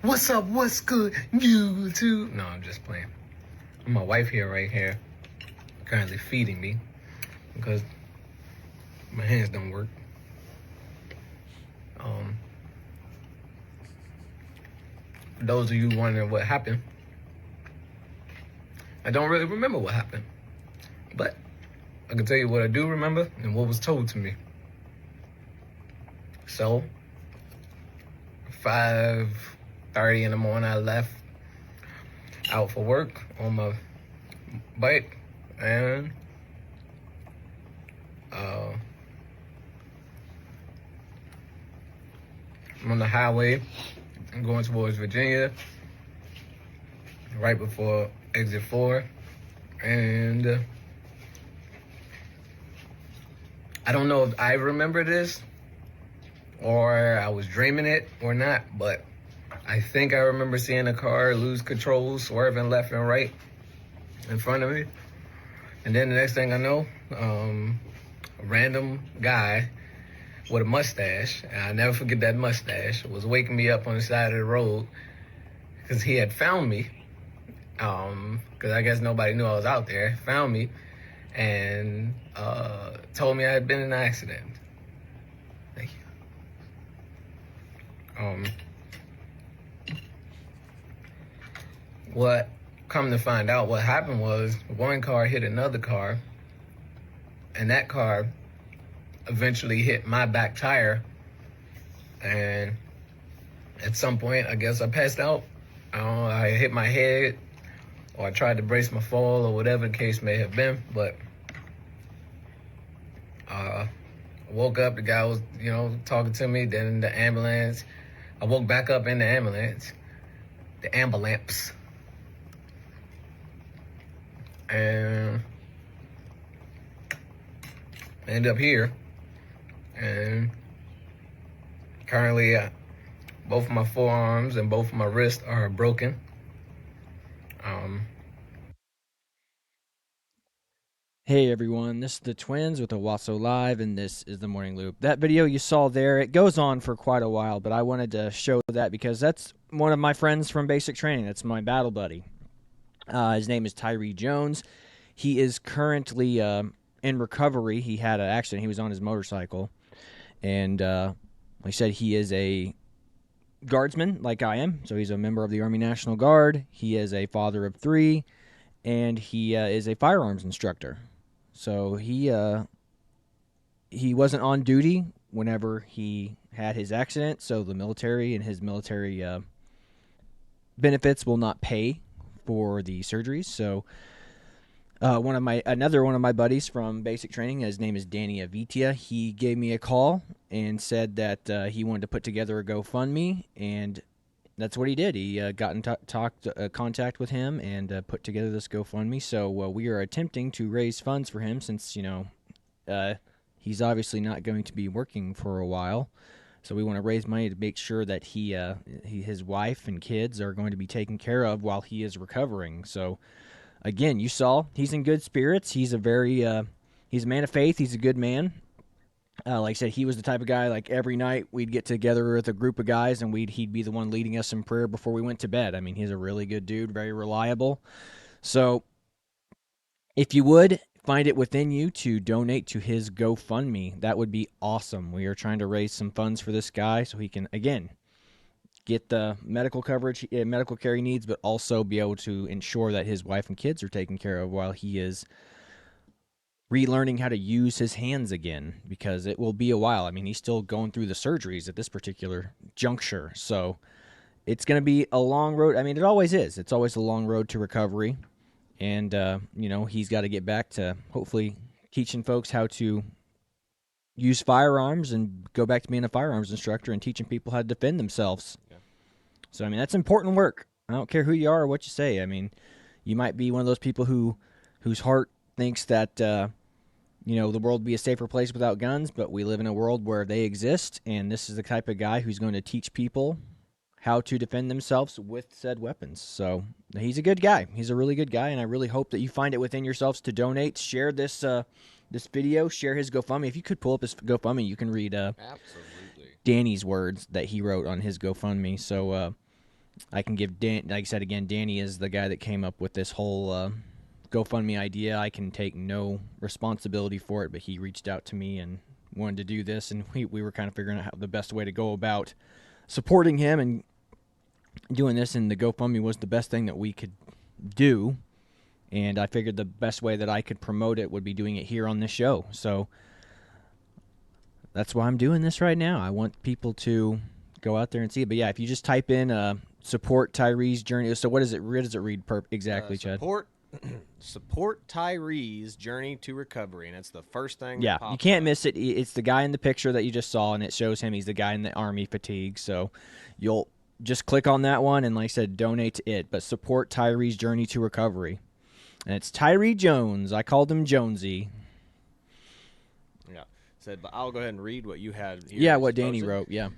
What's up? What's good? YouTube. No, I'm just playing. My wife right here, currently feeding me because my hands don't work. For those of you wondering what happened, I don't really remember what happened, but I can tell you what I do remember and what was told to me. So, 5:30 in the morning, I left out for work on my bike, and I'm on the highway. I'm going towards Virginia, right before exit 4, and I don't know if I remember this or I was dreaming it or not, but I think I remember seeing a car lose control, swerving left and right in front of me. And then the next thing I know, a random guy with a mustache, and I'll never forget that mustache, was waking me up on the side of the road because he had found me, because I guess nobody knew I was out there, found me, and told me I had been in an accident. Thank you. What come to find out, what happened was one car hit another car, and that car eventually hit my back tire, and at some point, I guess I passed out. I hit my head, or I tried to brace my fall, or whatever the case may have been, but I woke up, the guy was, talking to me, then the ambulance. I woke back up in the ambulance, and I ended up here, and currently both of my forearms and both of my wrists are broken. Hey everyone, this is the Twins with Owasso Live, and this is the Morning Loop. That video you saw there, it goes on for quite a while, but I wanted to show that because that's one of my friends from basic training. That's my battle buddy. His name is Tyree Jones. He is currently in recovery. He had an accident. He was on his motorcycle, and like I said, he is a guardsman like I am, so he's a member of the Army National Guard. He is a father of 3, and he is a firearms instructor. So he wasn't on duty whenever he had his accident, so the military and his military benefits will not pay for the surgeries. So another one of my buddies from basic training, his name is Danny Avitia, he gave me a call and said that he wanted to put together a GoFundMe, and that's what he did. He got in contact with him and put together this GoFundMe. So we are attempting to raise funds for him since, he's obviously not going to be working for a while. So we want to raise money to make sure that his wife and kids are going to be taken care of while he is recovering. So again, you saw he's in good spirits. He's a man of faith. He's a good man. Like I said, he was the type of guy, like every night we'd get together with a group of guys and he'd be the one leading us in prayer before we went to bed. I mean, he's a really good dude, very reliable. So if you would find it within you to donate to his GoFundMe, that would be awesome. We are trying to raise some funds for this guy so he can, again, get the medical coverage, medical care he needs, but also be able to ensure that his wife and kids are taken care of while he is relearning how to use his hands again, because it will be a while. I mean, he's still going through the surgeries at this particular juncture, so it's going to be a long road. I mean, it always is. It's always a long road to recovery, and he's got to get back to hopefully teaching folks how to use firearms and go back to being a firearms instructor and teaching people how to defend themselves. Yeah. So I mean, that's important work. I don't care who you are or what you say. I mean, you might be one of those people whose heart thinks that the world would be a safer place without guns, but we live in a world where they exist, and this is the type of guy who's going to teach people how to defend themselves with said weapons. So he's a good guy. He's a really good guy, and I really hope that you find it within yourselves to donate. Share this video. Share his GoFundMe. If you could pull up his GoFundMe, you can read Absolutely. Danny's words that he wrote on his GoFundMe. So I can give Dan, like I said again, Danny is the guy that came up with this whole GoFundMe idea. I can take no responsibility for it, but he reached out to me and wanted to do this, and we were kind of figuring out how the best way to go about supporting him and doing this, and the GoFundMe was the best thing that we could do. And I figured the best way that I could promote it would be doing it here on this show. So that's why I'm doing this right now. I want people to go out there and see it. But yeah, if you just type in support Tyree's journey. So what does it read exactly, Chad? Support Tyree's journey to recovery, and it's the first thing. Yeah, that you can't up. miss it. It's the guy in the picture that you just saw, and it shows him. He's the guy in the army fatigue. So you'll just click on that one and, like I said, donate to it. But support Tyree's journey to recovery. And it's Tyree Jones. I called him Jonesy. Yeah. Said, but I'll go ahead and read what you had here. Yeah, what Danny wrote. Yeah.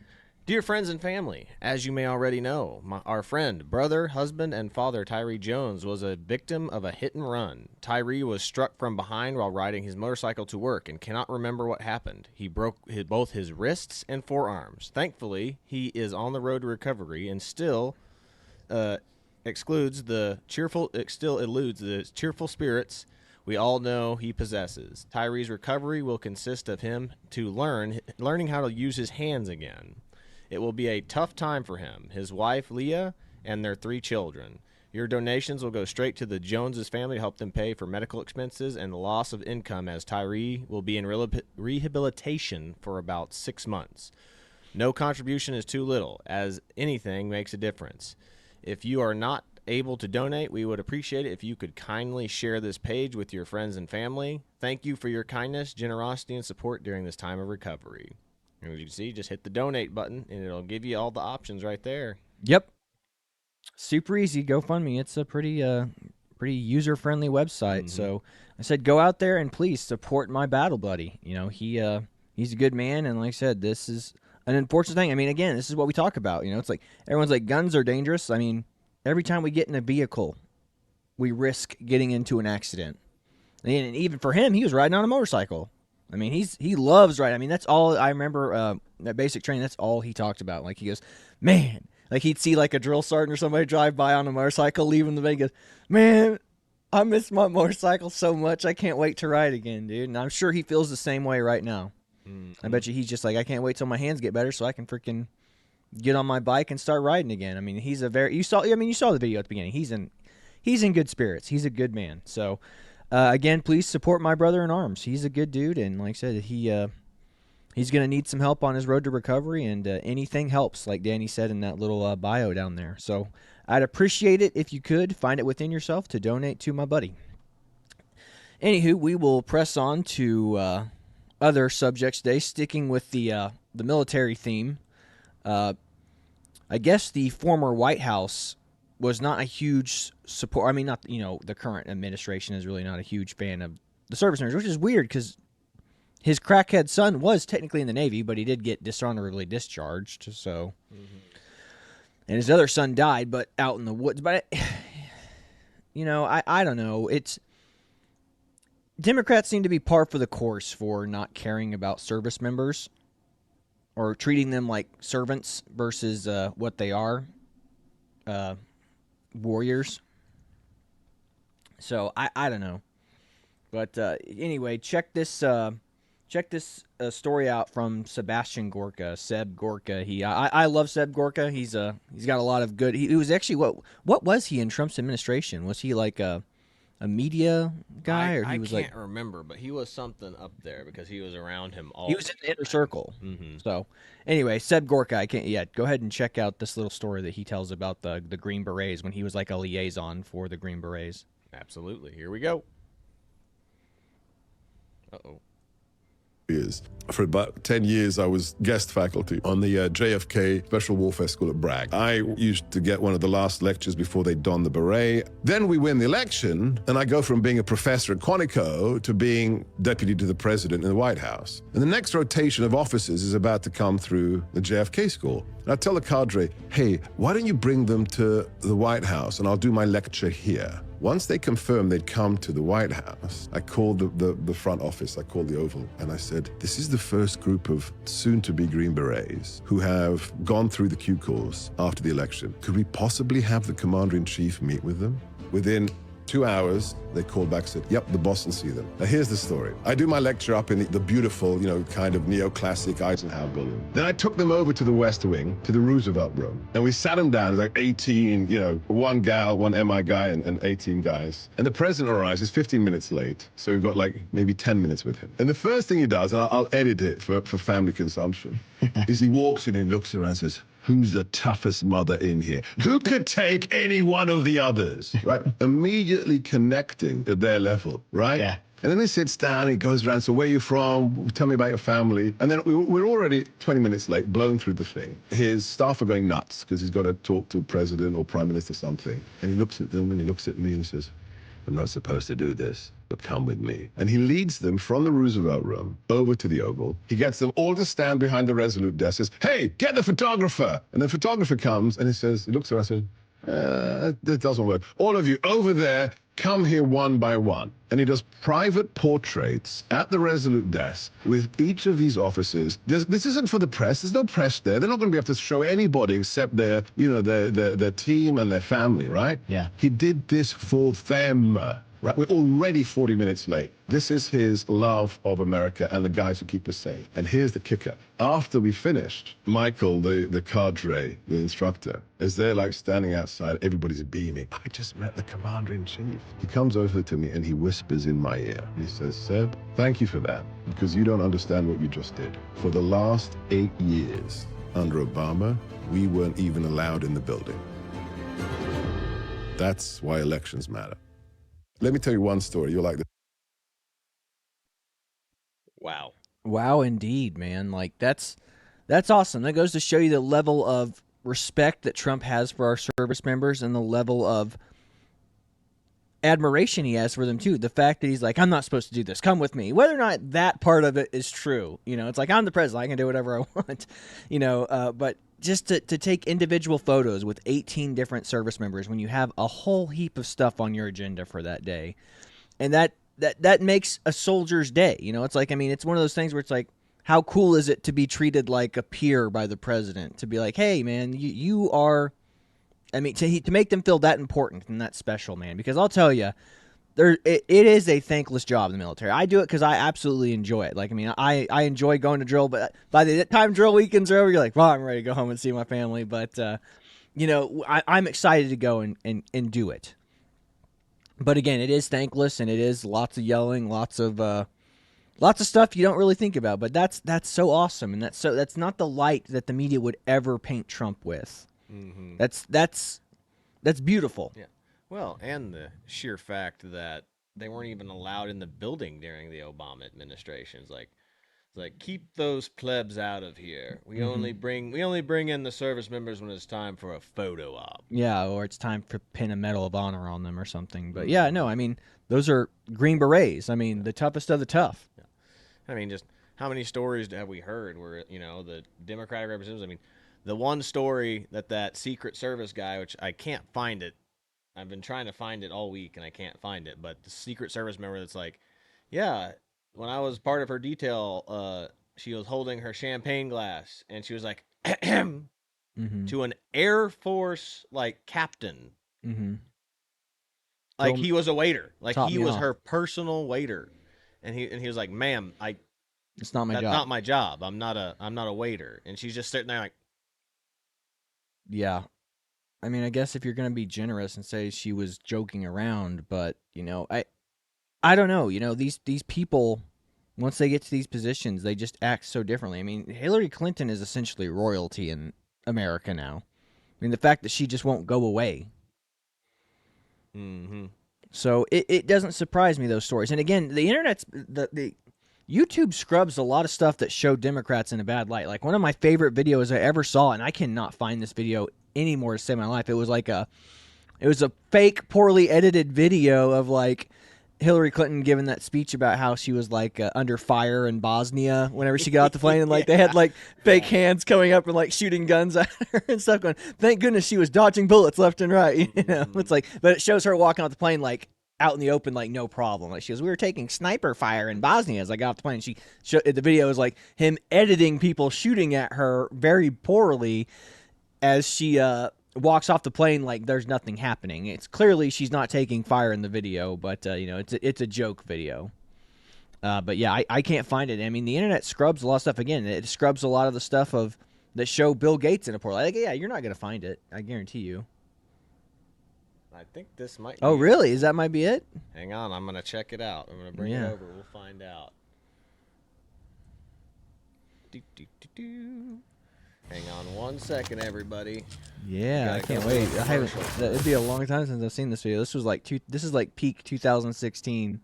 Dear friends and family, as you may already know, our friend, brother, husband, and father Tyree Jones was a victim of a hit and run. Tyree was struck from behind while riding his motorcycle to work and cannot remember what happened. He broke both his wrists and forearms. Thankfully, he is on the road to recovery and still eludes the cheerful spirits we all know he possesses. Tyree's recovery will consist of him learning how to use his hands again. It will be a tough time for him, his wife, Leah, and their 3 children. Your donations will go straight to the Joneses family to help them pay for medical expenses and the loss of income, as Tyree will be in rehabilitation for about 6 months. No contribution is too little, as anything makes a difference. If you are not able to donate, we would appreciate it if you could kindly share this page with your friends and family. Thank you for your kindness, generosity, and support during this time of recovery. And as you can see, just hit the donate button, and it'll give you all the options right there. Yep. Super easy. GoFundMe. It's a pretty user-friendly website. Mm-hmm. So I said, go out there and please support my battle buddy. You know, he's a good man, and like I said, this is an unfortunate thing. I mean, again, this is what we talk about. You know, it's like everyone's like, guns are dangerous. I mean, every time we get in a vehicle, we risk getting into an accident. And even for him, he was riding on a motorcycle. I mean, he loves riding. I mean, that's all I remember. That basic training, that's all he talked about. Like, he goes, man, like he'd see like a drill sergeant or somebody drive by on a motorcycle, leaving the van. He goes, man, I miss my motorcycle so much. I can't wait to ride again, dude. And I'm sure he feels the same way right now. Mm-hmm. I bet you he's just like, I can't wait till my hands get better so I can freaking get on my bike and start riding again. I mean, he's a very, you saw the video at the beginning. He's in good spirits. He's a good man. So, again, please support my brother in arms. He's a good dude, and like I said, he's going to need some help on his road to recovery, and anything helps, like Danny said in that little bio down there. So I'd appreciate it if you could find it within yourself to donate to my buddy. Anywho, we will press on to other subjects today, sticking with the military theme. I guess the former White House was not a huge support. I mean, not, the current administration is really not a huge fan of the service members, which is weird because his crackhead son was technically in the Navy, but he did get dishonorably discharged. So, and his other son died, but out in the woods. But I don't know. It's Democrats seem to be par for the course for not caring about service members or treating them like servants versus what they are. Warriors. So I don't know, but anyway, check this story out from Sebastian Gorka, Seb Gorka. I love Seb Gorka. He's got a lot of good. He was actually what was he in Trump's administration? Was he like a media guy, or he was like? I can't remember, but he was something up there because he was around him all. He was in the inner circle. Mm-hmm. So anyway, Seb Gorka, go ahead and check out this little story that he tells about the Green Berets when he was like a liaison for the Green Berets. Absolutely. Here we go. Uh-oh. For about 10 years, I was guest faculty on the JFK Special Warfare School at Bragg. I used to get one of the last lectures before they donned the beret. Then we win the election, and I go from being a professor at Quantico to being deputy to the president in the White House. And the next rotation of officers is about to come through the JFK school. And I tell the cadre, hey, why don't you bring them to the White House, and I'll do my lecture here. Once they confirmed they'd come to the White House, I called the front office, I called the Oval, and I said, this is the first group of soon-to-be Green Berets who have gone through the Q course after the election. Could we possibly have the Commander-in-Chief meet with them? Within 2 hours, they called back and said, yep, the boss will see them. Now, here's the story. I do my lecture up in the beautiful, kind of neoclassic Eisenhower building. Then I took them over to the West Wing, to the Roosevelt room, and we sat them down. It was like 18, one gal, one MI guy, and 18 guys. And the president arrives, he's 15 minutes late, so we've got like maybe 10 minutes with him. And the first thing he does, and I'll edit it for family consumption, is he walks in and looks around and says, who's the toughest mother in here? Who could take any one of the others, right? Immediately connecting at their level, right? Yeah. And then he sits down, he goes around, so where are you from? Tell me about your family. And then we're already 20 minutes late, blown through the thing. His staff are going nuts because he's got to talk to president or prime minister something. And he looks at them and he looks at me and he says, I'm not supposed to do this, but come with me. And he leads them from the Roosevelt room over to the Oval. He gets them all to stand behind the Resolute desk, says, hey, get the photographer. And the photographer comes and he looks around and says, that doesn't work. All of you over there, come here one by one. And he does private portraits at the Resolute desk with each of these officers. This isn't for the press. There's no press there. They're not going to be able to show anybody except their team and their family, right? Yeah. He did this for them. Right? We're already 40 minutes late. This is his love of America and the guys who keep us safe. And here's the kicker. After we finished, Michael, the cadre, the instructor, is there like standing outside, everybody's beaming. I just met the Commander-in-Chief. He comes over to me and he whispers in my ear. He says, Seb, thank you for that, because you don't understand what you just did. For the last 8 years, under Obama, we weren't even allowed in the building. That's why elections matter. Let me tell you one story. You'll like this. Wow. Wow, indeed, man. Like that's awesome. That goes to show you the level of respect that Trump has for our service members and the level of admiration he has for them too. The fact that he's like, I'm not supposed to do this. Come with me. Whether or not that part of it is true, it's like I'm the president. I can do whatever I want, But just to take individual photos with 18 different service members when you have a whole heap of stuff on your agenda for that day, and that makes a soldier's day. It's like, it's one of those things where it's like, how cool is it to be treated like a peer by the president? To be like, hey, man, you are. To make them feel that important and that special, man. Because I'll tell you, it is a thankless job in the military. I do it because I absolutely enjoy it. Like, I enjoy going to drill, but by the time drill weekends are over, you're like, well, I'm ready to go home and see my family. But, I'm excited to go and do it. But again, it is thankless, and it is lots of yelling, lots of stuff you don't really think about. But that's so awesome, and that's not the light that the media would ever paint Trump with. Mm-hmm. That's beautiful. Yeah. Well, and the sheer fact that they weren't even allowed in the building during the Obama administration. It's like keep those plebs out of here. We only bring in the service members when it's time for a photo op. Yeah, or it's time to pin a Medal of Honor on them or something. But yeah, no, those are Green Berets. The toughest of the tough. Yeah. Just how many stories have we heard where the Democratic representatives? The one story that Secret Service guy, which I can't find it. I've been trying to find it all week and I can't find it. But the Secret Service member that's like, yeah, when I was part of her detail, she was holding her champagne glass and she was like, to an Air Force captain. Mm-hmm. Like he was a waiter. Like he was off. her personal waiter. And he was like, ma'am, it's not my job. That's not my job. I'm not a waiter. And she's just sitting there like, yeah. I guess if you're going to be generous and say she was joking around, but, I don't know. These people, once they get to these positions, they just act so differently. Hillary Clinton is essentially royalty in America now. The fact that she just won't go away. Mm-hmm. So it doesn't surprise me, those stories. And again, the internet's, the YouTube scrubs a lot of stuff that show Democrats in a bad light. Like one of my favorite videos I ever saw, and I cannot find this video anymore to save my life. It was a fake, poorly edited video of Hillary Clinton giving that speech about how she was like under fire in Bosnia whenever she got off the plane, and like they had like fake hands coming up and like shooting guns at her and stuff. Going, thank goodness she was dodging bullets left and right. You know, it's like, but it shows her walking off the plane like out in the open, like no problem. Like she goes, we were taking sniper fire in Bosnia as I got off the plane. The video is like him editing people shooting at her very poorly as she walks off the plane like there's nothing happening. It's clearly she's not taking fire in the video, but you know, it's a joke video. But yeah, I can't find it. I mean, the internet scrubs a lot of stuff. Again, it scrubs a lot of the stuff that show Bill Gates in a portal. Like, yeah, you're not gonna find it. I guarantee you. I think this might. Oh, be really? Is that might be it? Hang on, I'm gonna check it out. I'm gonna bring it over. We'll find out. Hang on 1 second, everybody. Yeah, I can't wait. It'd be a long time since I've seen this video. This is like peak 2016,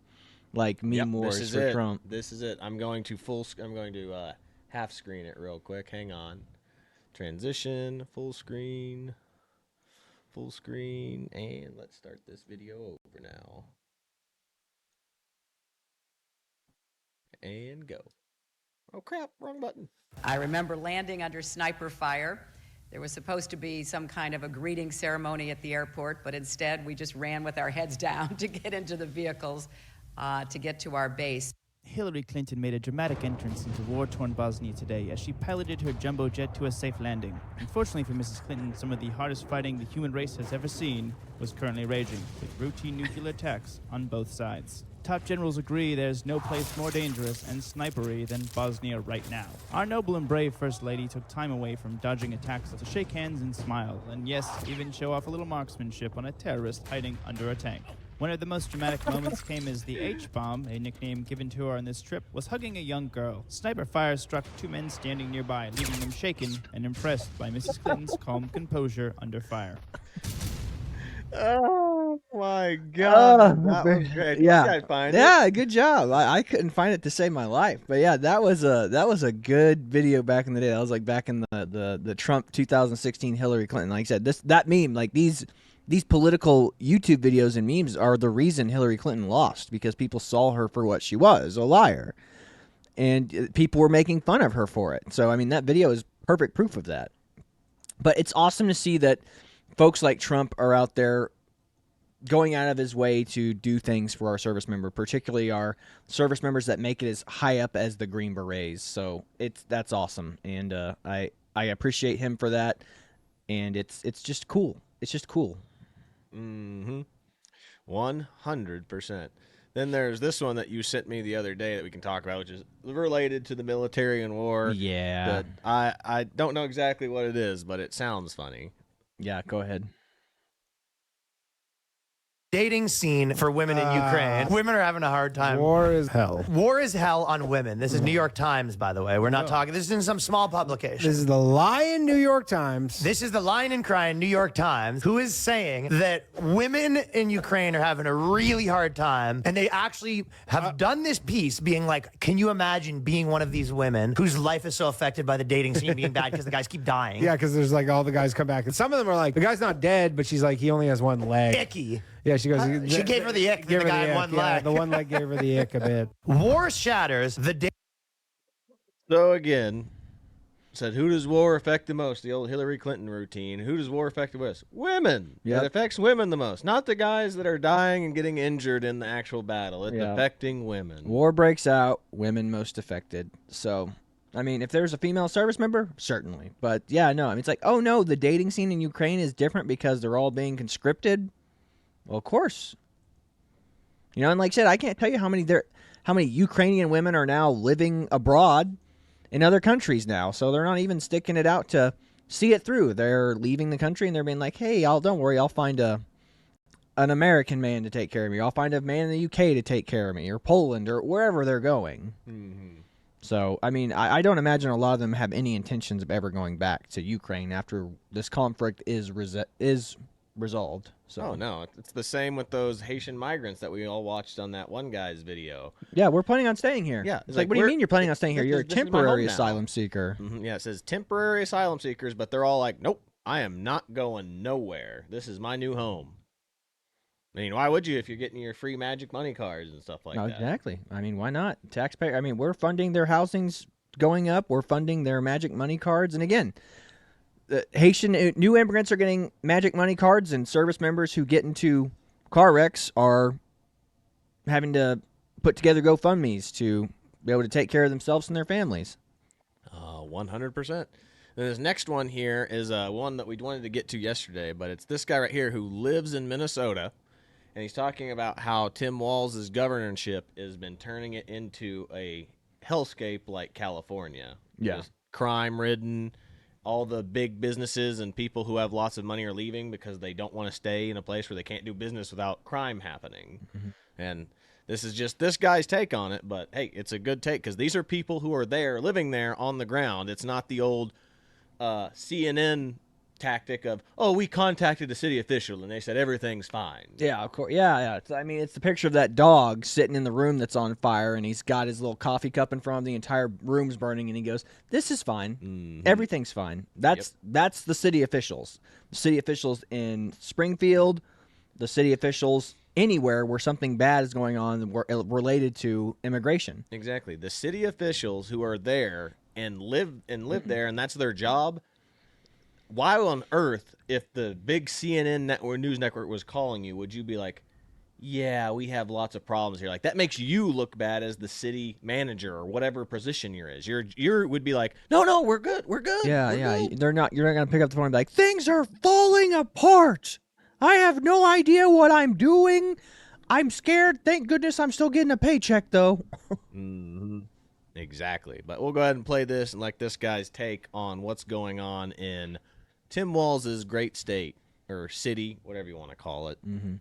like meme wars for Trump. This is it. I'm going to half screen it real quick. Hang on. Transition, full screen, and let's start this video over now. And go. Oh crap, wrong button. I remember landing under sniper fire. There was supposed to be some kind of a greeting ceremony at the airport, but instead we just ran with our heads down to get into the vehicles to get to our base. Hillary Clinton made a dramatic entrance into war-torn Bosnia today as she piloted her jumbo jet to a safe landing. Unfortunately for Mrs. Clinton, some of the hardest fighting the human race has ever seen was currently raging, with routine nuclear attacks on both sides. Top generals agree there's no place more dangerous and snipery than Bosnia right now. Our noble and brave First Lady took time away from dodging attacks to shake hands and smile, and yes, even show off a little marksmanship on a terrorist hiding under a tank. One of the most dramatic moments came as the H-bomb, a nickname given to her on this trip, was hugging a young girl. Sniper fire struck two men standing nearby, leaving them shaken and impressed by Mrs. Clinton's calm composure under fire. Oh my God, that was great. Yeah, Find it? Yeah, good job. I couldn't find it to save my life, but yeah, that was a good video back in the day. That was like back in the Trump 2016 Hillary Clinton. Like I said, that meme, like these political YouTube videos and memes are the reason Hillary Clinton lost, because people saw her for what she was, a liar, and people were making fun of her for it. So I mean, that video is perfect proof of that. But it's awesome to see that folks like Trump are out there going out of his way to do things for our service member, particularly our service members that make it as high up as the Green Berets. So that's awesome, and I appreciate him for that, and it's just cool. It's just cool. 100%. Then there's this one that you sent me the other day that we can talk about, which is related to the military and war. Yeah. I don't know exactly what it is, but it sounds funny. Yeah, go ahead. Dating scene for women in Ukraine. Women are having a hard time. War is hell. War is hell on women. This is New York Times, by the way. We're not talking. This is in some small publication. This is the lying New York Times. This is the lying and crying New York Times, who is saying that women in Ukraine are having a really hard time. And they actually have done this piece being like, can you imagine being one of these women whose life is so affected by the dating scene being bad because the guys keep dying? Yeah, because there's like all the guys come back. And some of them are like, the guy's not dead, but she's like, he only has one leg. Icky. Yeah, she goes. She gave her the ick. The guy had one leg. The one leg gave her the ick a bit. War shatters the So again, said, who does war affect the most? The old Hillary Clinton routine. Who does war affect the most? Women. Yep. It affects women the most, not the guys that are dying and getting injured in the actual battle. It's affecting women. War breaks out, women most affected. So, I mean, if there's a female service member, certainly. But yeah, no, I mean, it's like, oh no, the dating scene in Ukraine is different because they're all being conscripted. Well, of course. You know, and like I said, I can't tell you how many Ukrainian women are now living abroad in other countries now. So they're not even sticking it out to see it through. They're leaving the country and they're being like, hey, don't worry, I'll find an American man to take care of me. I'll find a man in the UK to take care of me, or Poland, or wherever they're going. Mm-hmm. So, I mean, I don't imagine a lot of them have any intentions of ever going back to Ukraine after this conflict is resolved. So. Oh, no. It's the same with those Haitian migrants that we all watched on that one guy's video. Yeah, we're planning on staying here. Yeah. It's like, what do you mean you're planning on staying here? You're a temporary asylum seeker. Mm-hmm. Yeah, it says temporary asylum seekers, but they're all like, nope, I am not going nowhere. This is my new home. I mean, why would you if you're getting your free magic money cards and stuff like No, that? exactly. I mean, why not? Taxpayer. I mean, we're funding their housings going up. We're funding their magic money cards. And again, the Haitian new immigrants are getting magic money cards, and service members who get into car wrecks are having to put together GoFundMes to be able to take care of themselves and their families. 100%. And this next one here is one that we wanted to get to yesterday, but it's this guy right here who lives in Minnesota, and he's talking about how Tim Walz' governorship has been turning it into a hellscape like California. Yeah. Just crime-ridden. All the big businesses and people who have lots of money are leaving because they don't want to stay in a place where they can't do business without crime happening. Mm-hmm. And this is just this guy's take on it, but hey, it's a good take because these are people who are there, living there on the ground. It's not the old CNN tactic of, oh, we contacted a city official and they said everything's fine. Yeah, of course. Yeah. I mean, it's the picture of that dog sitting in the room that's on fire, and he's got his little coffee cup in front of him. The entire room's burning, and he goes, "This is fine. Mm-hmm. Everything's fine." That's the city officials. The city officials in Springfield, the city officials anywhere where something bad is going on related to immigration. Exactly. The city officials who are there and live there, and that's their job. Why on earth, if the big CNN news network was calling you, would you be like, yeah, we have lots of problems here? Like, that makes you look bad as the city manager or whatever position you're is. You would be like, no, we're good. We're good. Yeah, we're yeah. good. You're not going to pick up the phone and be like, things are falling apart. I have no idea what I'm doing. I'm scared. Thank goodness I'm still getting a paycheck, though. Mm-hmm. Exactly. But we'll go ahead and play this and like this guy's take on what's going on in Tim Walz's great state or city, whatever you want to call it. Mm-hmm.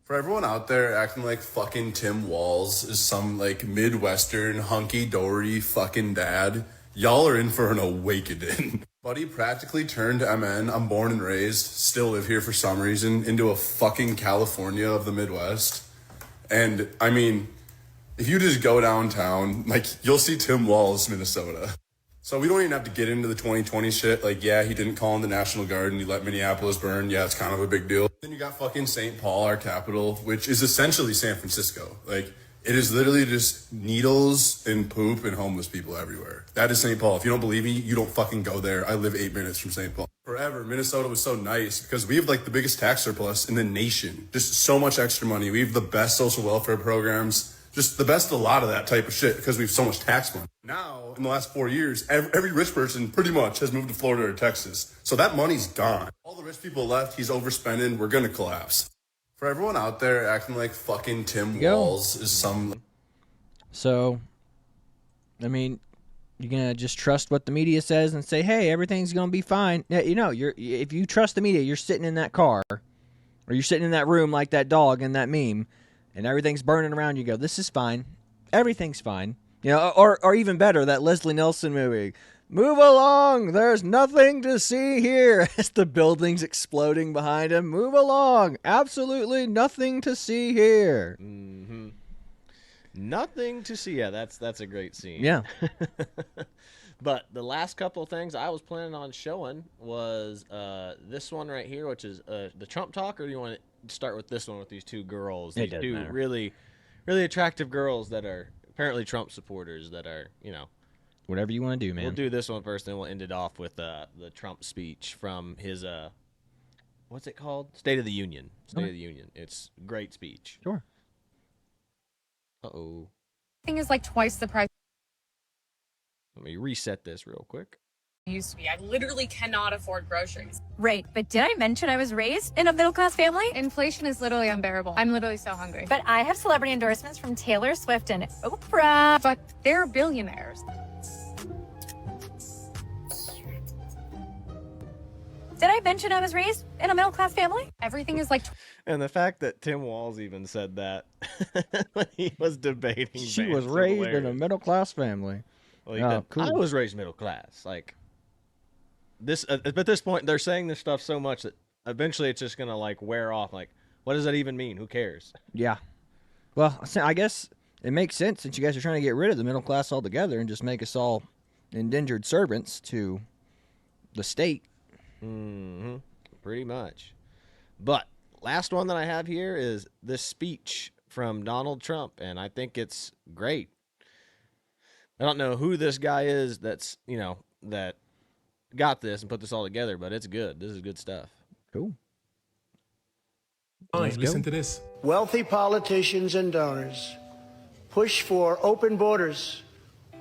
For everyone out there acting like fucking Tim Walz is some like Midwestern hunky-dory fucking dad, y'all are in for an awakening. Buddy practically turned MN, I'm born and raised, still live here for some reason, into a fucking California of the Midwest. And I mean, if you just go downtown, like you'll see Tim Walz, Minnesota. So we don't even have to get into the 2020 shit. Like, yeah, he didn't call in the National Guard and he let Minneapolis burn. Yeah, it's kind of a big deal. Then you got fucking St. Paul, our capital, which is essentially San Francisco. Like, it is literally just needles and poop and homeless people everywhere. That is St. Paul. If you don't believe me, you don't fucking go there. I live 8 minutes from St. Paul. Forever, Minnesota was so nice because we have like the biggest tax surplus in the nation. Just so much extra money. We have the best social welfare programs. Just the best of a lot of that type of shit because we have so much tax money. Now, in the last 4 years, every rich person pretty much has moved to Florida or Texas. So that money's gone. All the rich people left, he's overspending, we're gonna collapse. For everyone out there acting like fucking Tim Walz is some... So, I mean, you're going to just trust what the media says and say, hey, everything's going to be fine. Yeah, you know, if you trust the media, you're sitting in that car or you're sitting in that room like that dog in that meme and everything's burning around you. Go, this is fine. Everything's fine. You know, or even better, that Leslie Nielsen movie. Move along. There's nothing to see here. As the building's exploding behind him. Move along. Absolutely nothing to see here. Mm-hmm. Nothing to see. Yeah, that's a great scene. Yeah. But the last couple of things I was planning on showing was this one right here, which is the Trump talk, or do you want to start with this one with these two girls? These two matter. really, really attractive girls that are apparently Trump supporters that are, you know. Whatever you want to do, man. We'll do this one first, then we'll end it off with the Trump speech from his, what's it called? State of the Union. State of the Union. It's a great speech. Sure. Uh-oh. Thing is like twice the price Let me reset this real quick. it used to be. I literally cannot afford groceries. Right, but did I mention I was raised in a middle-class family? Inflation is literally unbearable. I'm literally so hungry. But I have celebrity endorsements from Taylor Swift and Oprah. But they're billionaires. Did I mention I was raised in a middle-class family? Everything is like And the fact that Tim Walz even said that when he was debating, She Vance was is raised in a hilarious. middle-class family. Well, he Oh, did. cool. I was raised middle class. Like this, at this point, they're saying this stuff so much that eventually it's just gonna like wear off. Like, what does that even mean? Who cares? Yeah. Well, I guess it makes sense since you guys are trying to get rid of the middle class altogether and just make us all indentured servants to the state. Mm-hmm. Pretty much. But last one that I have here is this speech from Donald Trump, and I think it's great. I don't know who this guy is that's, that got this and put this all together, but it's good. This is good stuff. Cool. Listen to this. Wealthy politicians and donors push for open borders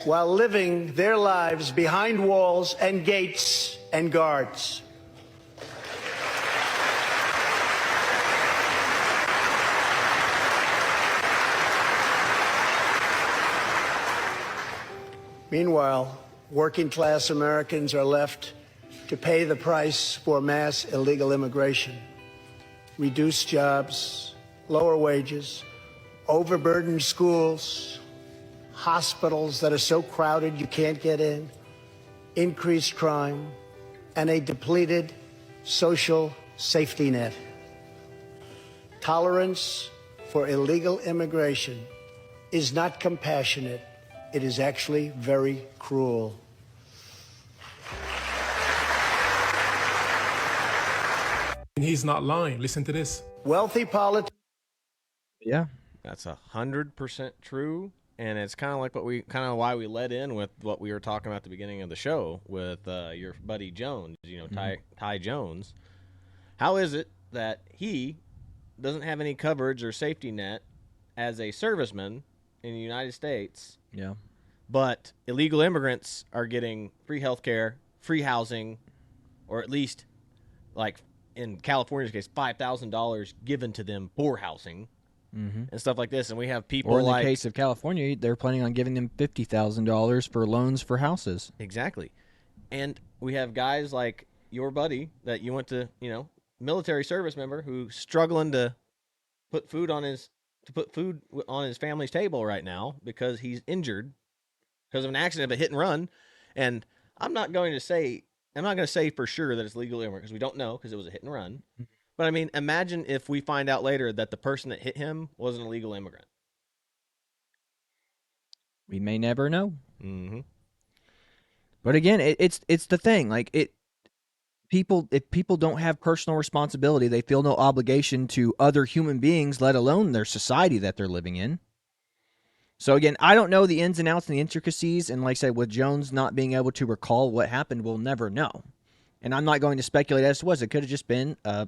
while living their lives behind walls and gates and guards. Meanwhile, working-class Americans are left to pay the price for mass illegal immigration. Reduced jobs, lower wages, overburdened schools, hospitals that are so crowded you can't get in, increased crime, and a depleted social safety net. Tolerance for illegal immigration is not compassionate. It is actually very cruel. And he's not lying. Listen to this. Wealthy politicians. Yeah. That's 100% true. And it's kind of like why we led in with what we were talking about at the beginning of the show with your buddy Jones, Ty Jones. How is it that he doesn't have any coverage or safety net as a serviceman in the United States? Yeah. But illegal immigrants are getting free health care, free housing, or at least, like in California's case, $5,000 given to them for housing and stuff like this. And we have people Or in the case of California, they're planning on giving them $50,000 for loans for houses. Exactly. And we have guys like your buddy that you went to, military service member who's struggling to put food on his family's table right now because he's injured because of an accident, of a hit and run. And I'm not going to say for sure that it's legal immigrant because we don't know because it was a hit and run. But I mean, imagine if we find out later that the person that hit him was an illegal immigrant. We may never know. Mm-hmm. But again, it's the thing. Like if people don't have personal responsibility, they feel no obligation to other human beings, let alone their society that they're living in. So again, I don't know the ins and outs and the intricacies, and like I said, with Jones not being able to recall what happened, we'll never know. And I'm not going to speculate as to what. It could have just been, as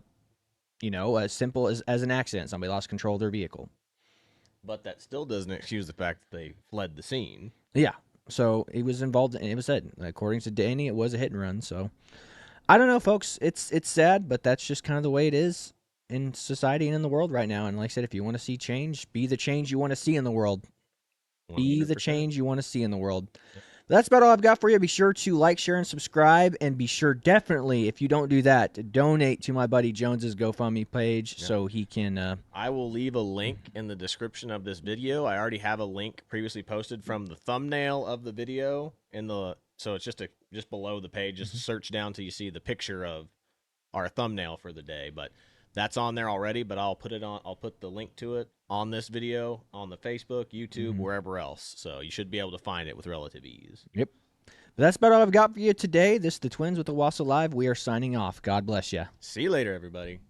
simple as an accident. Somebody lost control of their vehicle. But that still doesn't excuse the fact that they fled the scene. Yeah. So he was involved, and it was said, according to Danny, it was a hit and run. So I don't know, folks. It's sad, but that's just kind of the way it is in society and in the world right now. And like I said, if you want to see change, be the change you want to see in the world. 100%. Be the change you want to see in the world. That's about all I've got for you. Be sure to like, share, and subscribe. And be sure, definitely, if you don't do that, to donate to my buddy Jones's GoFundMe page so he can... I will leave a link in the description of this video. I already have a link previously posted from the thumbnail of the video. So it's just below the page. Just search down till you see the picture of our thumbnail for the day. But that's on there already. But I'll put the link to it on this video, on the Facebook, YouTube, wherever else. So you should be able to find it with relative ease. Yep. But that's about all I've got for you today. This is the Twins with Owasso Live. We are signing off. God bless you. See you later, everybody.